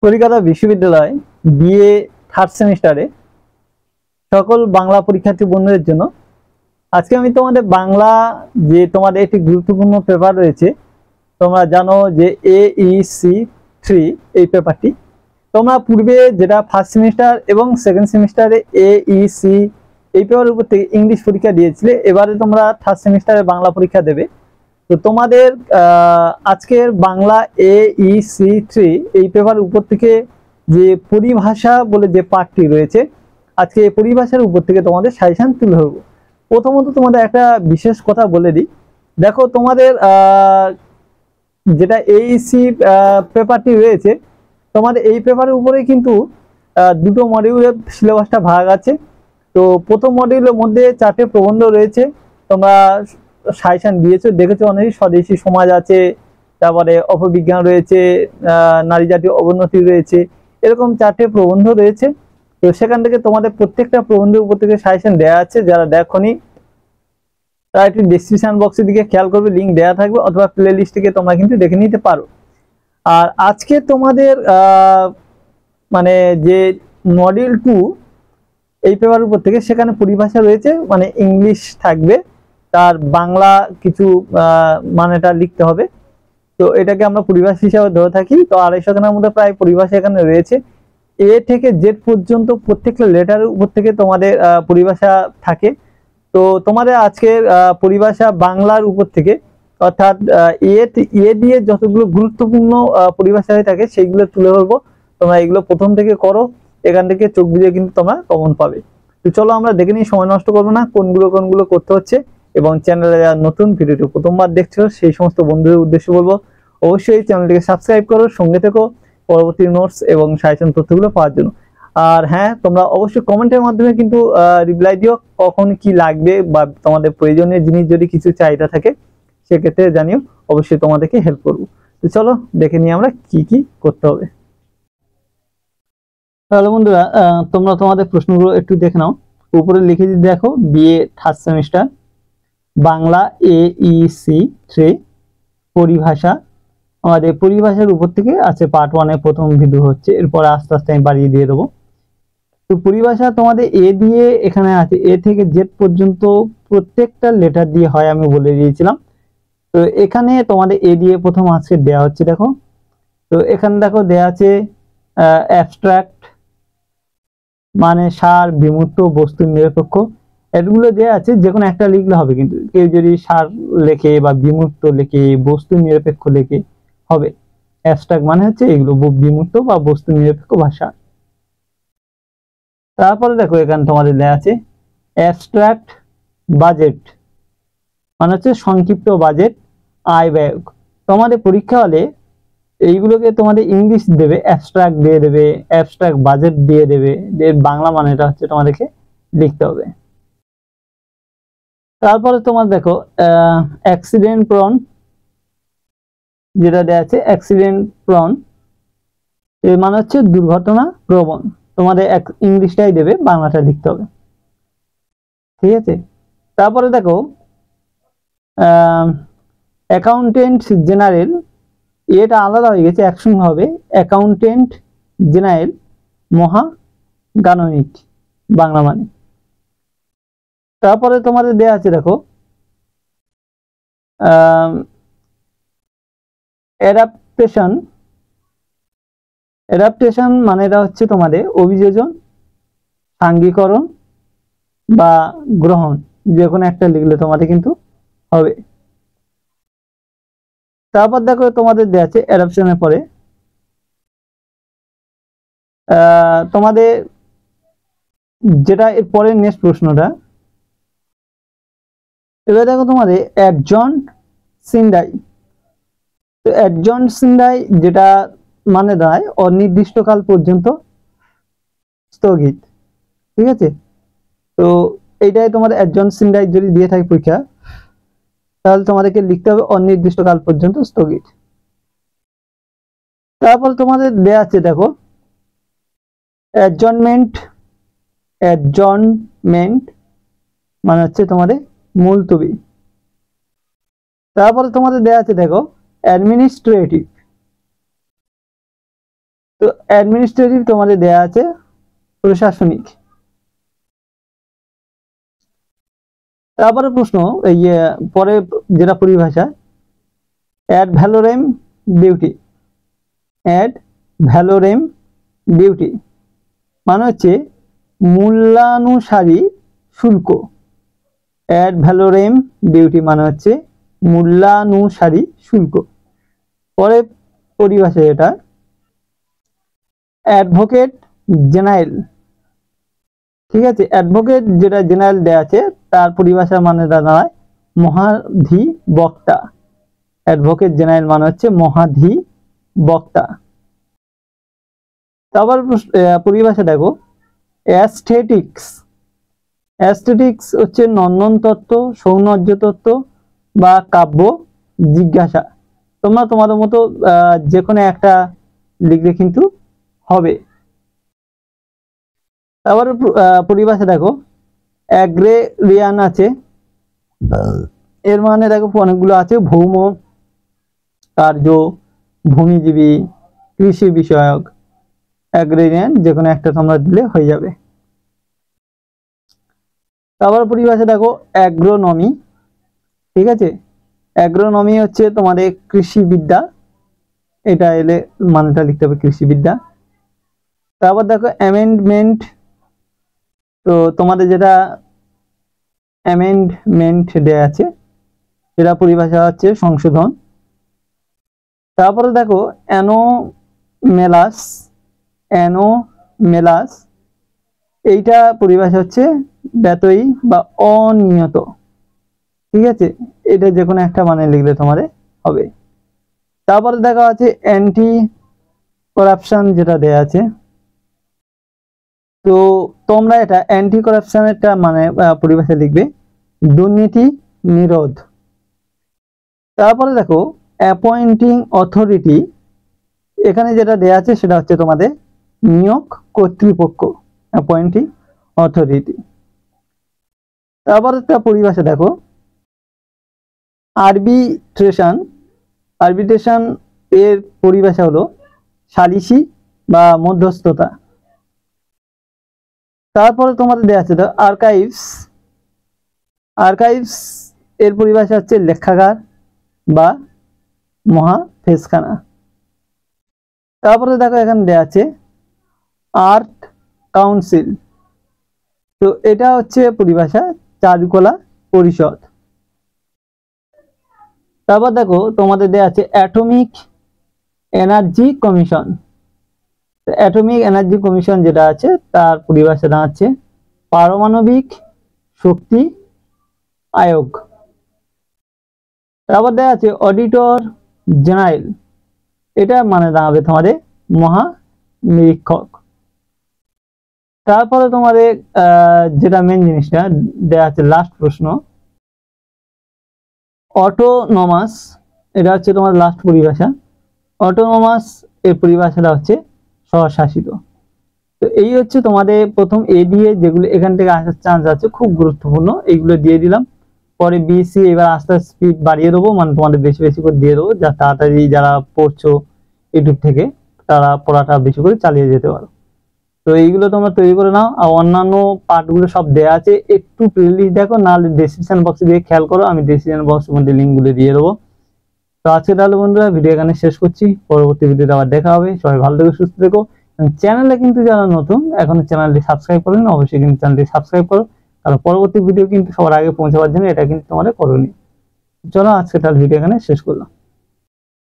কলকাতা বিশ্ববিদ্যালয় BA third সেমিস্টারে সকল বাংলা পরীক্ষার্থী বন্ধুদের জন্য আজকে আমি তোমাদের বাংলা যে তোমাদের একটি গুরুত্বপূর্ণ পেপার রয়েছে। তোমরা জানো যে AEC3 এই পেপারটি তোমরা পূর্বে যেটা ফার্স্ট সেমিস্টার এবং সেকেন্ড সেমিস্টারে AEC এই পেপারের উপর থেকে ইংলিশ পরীক্ষা দিয়েছিলে, এবারে তোমরা থার্ড সেমিস্টারে বাংলা পরীক্ষা দেবে। তো তোমাদের আজকের বাংলা AEC3 এই পেপারের উপর থেকে যে পরিভাষা বলে যে পার্টটি রয়েছে, আজকে এই পরিভাষার উপর থেকে তোমাদের সাজেশন তুলে ধরবো। প্রথমত তোমাদের একটা বিশেষ কথা বলে দিই, দেখো তোমাদের যেটা AEC পেপারটি রয়েছে, তোমাদের এই পেপারের উপরে কিন্তু দুটো মডিউলের সিলেবাসটা ভাগ আছে। তো প্রথম মডিউলের মধ্যে 4টে প্রবন্ধ রয়েছে, তোমরা সাজেশন দিয়েছো, দেখেছো অনেকই। স্বদেশী সমাজ আছে, তারপরে অপবিজ্ঞান রয়েছে, নারী জাতীয় অবনতি রয়েছে, এরকম 4টে প্রবন্ধ রয়েছে। তো সেখান থেকে তোমাদের প্রত্যেকটা প্রবন্ধের উপর থেকে সাজেশন দেওয়া আছে। যারা দেখোনি তারা একটু ডেসক্রিপশন বক্সের দিকে খেয়াল করবে, লিঙ্ক দেওয়া থাকবে, অথবা প্লে লিস্ট থেকে তোমরা কিন্তু দেখে নিতে পারো। আর আজকে তোমাদের মানে যে মডিউল 2 এই পেপারের উপর থেকে, সেখানে পরিভাষা রয়েছে, মানে ইংলিশ থাকবে, তার বাংলা কিছু মানেটা লিখতে হবে। তো এটাকে আমরা পরিভাষা হিসাবে ধরে থাকি। তো 250 খানার মধ্যে প্রায় পরিভাষা এখানে রয়েছে। এ থেকে জেড পর্যন্ত প্রত্যেকটা লেটারের উপর থেকে তোমাদের পরিভাষা থাকে। তো তোমাদের আজকের পরিভাষা বাংলার উপর থেকে, অর্থাৎ এ দিয়ে যতগুলো গুরুত্বপূর্ণ পরিভাষা হয়ে থাকে সেইগুলো তুলে ধরবো। তোমরা এগুলো প্রথম থেকে করো, এখান থেকে চোখ বুঝে কিন্তু তোমরা কমন পাবে। তো চলো আমরা দেখে নিই, সময় নষ্ট করবো না, কোনগুলো করতে হচ্ছে। এবং চ্যানেলে যারা নতুন, ভিডিওটি প্রথমবার দেখছো সেই সমস্ত বন্ধুদের উদ্দেশ্যে বলবো, অবশ্যই চ্যানেলটিকে সাবস্ক্রাইব করো, সঙ্গে থেকো পরবর্তী নোটস এবং সাজেশন তথ্যগুলো পাওয়ার জন্য। আর হ্যাঁ, তোমরা অবশ্যই কমেন্টের মাধ্যমে কিন্তু রিপ্লাই দিও, কখন কি লাগবে বা তোমাদের প্রয়োজনীয় জিনিস যদি কিছু চাহিদা থাকে সেক্ষেত্রে জানিও, অবশ্যই তোমাদেরকে হেল্প করবো। তো চলো দেখে নিই আমরা কি কি করতে হবে। তাহলে বন্ধুরা, তোমরা তোমাদের প্রশ্নগুলো একটু দেখে নাও। উপরে লিখে দিই, দেখো BA third semester Bangla AEC3 পরিভাষা। আমাদের পরিভাষার উপর থেকে আছে পার্ট 1 এর প্রথম ভিডিও হচ্ছে, এরপর আস্তে আস্তে আমি বাড়িয়ে দিয়ে দেবো। তো পরিভাষা তোমাদের এ দিয়ে এখানে আছে, এ থেকে জেড পর্যন্ত প্রত্যেকটা লেটার দিয়ে হয়, আমি বলে দিয়েছিলাম। তো এখানে তোমাদের এ দিয়ে প্রথম আজকে দেওয়া হচ্ছে, দেখো। তো এখানে দেখো দেওয়া আছে অ্যাবস্ট্রাক্ট মানে সার, বিমূর্ত, বস্তু নিরপেক্ষ, এগুলো দেওয়া আছে। যে কোনো একটা লিখলে হবে, কিন্তু কেউ যদি সার লেখে বা বিমূর্ত লেখে, বস্তু নিরপেক্ষ লেখে হবে। অ্যাবস্ট্রাক্ট মানে হচ্ছে এগুলো বিমূর্ত বা বস্তু নিরপেক্ষ ভাষা। তারপরে দেখো এখানে তোমাদের দেওয়া আছে অ্যাবস্ট্রাক্ট বাজেট মানে হচ্ছে সংক্ষিপ্ত বাজেট, আয় ব্যয়। তোমাদের পরীক্ষা হলে এইগুলোকে তোমাদের ইংলিশ দেবে, অ্যাবস্ট্রাক্ট দিয়ে দেবে, অ্যাবস্ট্রাক্ট বাজেট দিয়ে দেবে, এর বাংলা মানেটা হচ্ছে তোমাদেরকে লিখতে হবে। তারপরে তোমার দেখো অ্যাক্সিডেন্ট প্রন, যেটা দেওয়া আছে অ্যাক্সিডেন্ট প্রন এর মানে হচ্ছে দুর্ঘটনা প্রবণ। তোমাদের ইংলিশটাই দেবে, বাংলাটা লিখতে হবে, ঠিক আছে। তারপরে দেখো অ্যাকাউন্টেন্ট জেনারেল, এটা আলাদা হয়ে গেছে, একসঙ্গে হবে অ্যাকাউন্টেন্ট জেনারেল মহাগাণনিক বাংলা মানে। তারপরে তোমাদের দেয়া আছে দেখো অ্যাডাপ্টেশন। অ্যাডাপ্টেশন মানে এটা হচ্ছে তোমাদের অভিযোজন, সাঙ্গীকরণ বা গ্রহণ, যে কোনো একটা লিখলে তোমাদের কিন্তু হবে। তারপর দেখো তোমাদের দেয়া আছে অ্যাডাপশনের পরে তোমাদের যেটা এর পরের নেক্সট প্রশ্নটা, এবার দেখো তোমাদের অ্যাডজন্ট সিন্ডাই। তো অ্যাডজন্ট সিন্ডাই যেটা মানে দাঁড়ায় অনির্দিষ্টকাল পর্যন্ত স্থগিত, ঠিক আছে। তো এইটাই তোমাদের অ্যাডজন্ট সিন্ডাই যদি দিয়ে থাকে পরীক্ষা, তাহলে তোমাদেরকে লিখতে হবে অনির্দিষ্টকাল পর্যন্ত স্থগিত। তারপর তোমাদের দেয়া আছে দেখো অ্যাডজন্টমেন্ট। অ্যাডজন্টমেন্ট মানে হচ্ছে তোমাদের মুলতবি। তারপরে তোমাদের দেয়া আছে দেখো অ্যাডমিনিস্ট্রেটিভ। তো অ্যাডমিনিস্ট্রেটিভ তোমাদের দেয়া আছে প্রশাসনিক। তারপরে প্রশ্ন এই পরে যেটা পরিভাষা, ad valorem duty. Ad valorem duty মানে হচ্ছে মূল্যানুসারী শুল্ক। অ্যাড ভ্যালোরেম ডিউটি মানে হচ্ছে মূল্যানুসারী শুল্ক। পরে পরিভাষা এটা অ্যাডভোকেট জেনারেল। ঠিক আছে, অ্যাডভোকেট যেটা জেনারেল দেয়া আছে তার পরিভাষা মানে দাঁড়ায় মহাধিবক্তা। অ্যাডভোকেট জেনারেল মানে হচ্ছে মহাধিবক্তা। তারপর পরিভাষা দেখো অ্যাস্থেটিক্স। অ্যাস্থেটিক্স হচ্ছে নন্দন তত্ত্ব, সৌন্দর্য তত্ত্ব বা কাব্য জিজ্ঞাসা। তোমরা তোমাদের মতো যে কোনো একটা লিখলে কিন্তু হবে। তারপর পরিভাষা দেখো অ্যাগ্রেরিয়ান আছে, এর মানে দেখো অনেকগুলো আছে, ভৌম কার্য, ভূমিজীবী, কৃষি বিষয়ক। অ্যাগ্রেরিয়ান যে কোনো একটা তোমরা দিলে হয়ে যাবে। তারপর পরিভাষা দেখো অ্যাগ্রোনমি। ঠিক আছে, অ্যাগ্রোনমি হচ্ছে তোমাদের কৃষিবিদ্যা, এটা এলে মানেটা লিখতে হবে কৃষিবিদ্যা। তারপর দেখো অ্যামেন্ডমেন্ট, তো তোমাদের যেটা অ্যামেন্ডমেন্ট দেয়া আছে সেটা পরিভাষা হচ্ছে সংশোধন। তারপরে দেখো অ্যানোমেলাস। অ্যানোমেলাস এইটা পরিভাষা হচ্ছে ব্যতয়ী বা অনিয়ত। ঠিক আছে, এটা যে কোনো একটা মানে লিখলে তোমাদের হবে। তারপরে দেখা আছে অ্যান্টি করাপশন যেটা দেয়া আছে, তো তোমরা এটা অ্যান্টি করাপশনেরটা মানে পরিভাষা লিখবে দুর্নীতি নিরোধ। তারপরে দেখো অ্যাপয়েন্টিং অথরিটি, এখানে যেটা দেয়া আছে সেটা হচ্ছে তোমাদের নিয়োগ কর্তৃপক্ষ, অ্যাপয়েন্টিং অথরিটি। তারপর একটা পরিভাষা দেখো আরবিট্রেশন। আরবিট্রেশন এর পরিভাষা হলো সালিসি বা মধ্যস্থতা। তারপরে তোমাদের দেয়া আছে আর্কাইভস। আর্কাইভস এর পরিভাষা হচ্ছে লেখাগার বা মহাফেজখানা। তারপরে দেখো এখানে দেয়া আছে আর্ট কাউন্সিল, তো এটা হচ্ছে পরিভাষা চারুকলা পরিষদ। তারপর দেখো তোমাদের দেয়া আছে atomic energy commission. Atomic energy commission যেটা আছে তার পরিভাষা দাঁড়াচ্ছে পারমাণবিক শক্তি আয়োগ। তারপর দেওয়া আছে অডিটর জেনারেল, এটা মানে দাঁড়াবে তোমাদের মহানিরীক্ষক। তারপরে তোমাদের যেটা মেন জিনিসটা দেওয়া আছে লাস্ট প্রশ্ন অটোনমাস, এটা হচ্ছে তোমার লাস্ট পরিভাষা। অটোনমাস এর পরিভাষাটা হচ্ছে স্বশাসিত। তো এই হচ্ছে তোমাদের প্রথম এ দিয়ে যেগুলো এখান থেকে আসার চান্স আছে, খুব গুরুত্বপূর্ণ, এইগুলো দিয়ে দিলাম। পরে বিএসসি এবার আস্তে আস্তে স্পিড বাড়িয়ে দেবো, মানে তোমাদের বেশি বেশি করে দিয়ে দেবো, যা তাড়াতাড়ি যারা পড়ছো ইউটিউব থেকে তারা পড়াটা বেশি করে চালিয়ে যেতে পারো। তো এইগুলো তোমরা তৈরি করে নাও, আর অন্যান্য পার্টগুলো সব দেওয়া আছে, একটু প্লেলিস্ট দেখো, নাহলে ডেসক্রিপশন বক্সে দিয়ে খেয়াল করো, আমি ডেসক্রিপশন বক্সের মধ্যে লিঙ্কগুলো দিয়ে দেবো। তো আজকে তাহলে বন্ধুরা ভিডিও এখানে শেষ করছি, পরবর্তী ভিডিওতে আবার দেখা হবে। সবাই ভালো থেকো, সুস্থ থেকো। চ্যানেলে কিন্তু যারা নতুন এখনো চ্যানেলটি সাবস্ক্রাইব করেন, অবশ্যই কিন্তু চ্যানেলটি সাবস্ক্রাইব করো, কারণ পরবর্তী ভিডিও কিন্তু সবার আগে পৌঁছাবার জন্য এটা কিন্তু তোমাদের করণীয়। চলো আজকে তাহলে ভিডিও এখানে শেষ করলাম।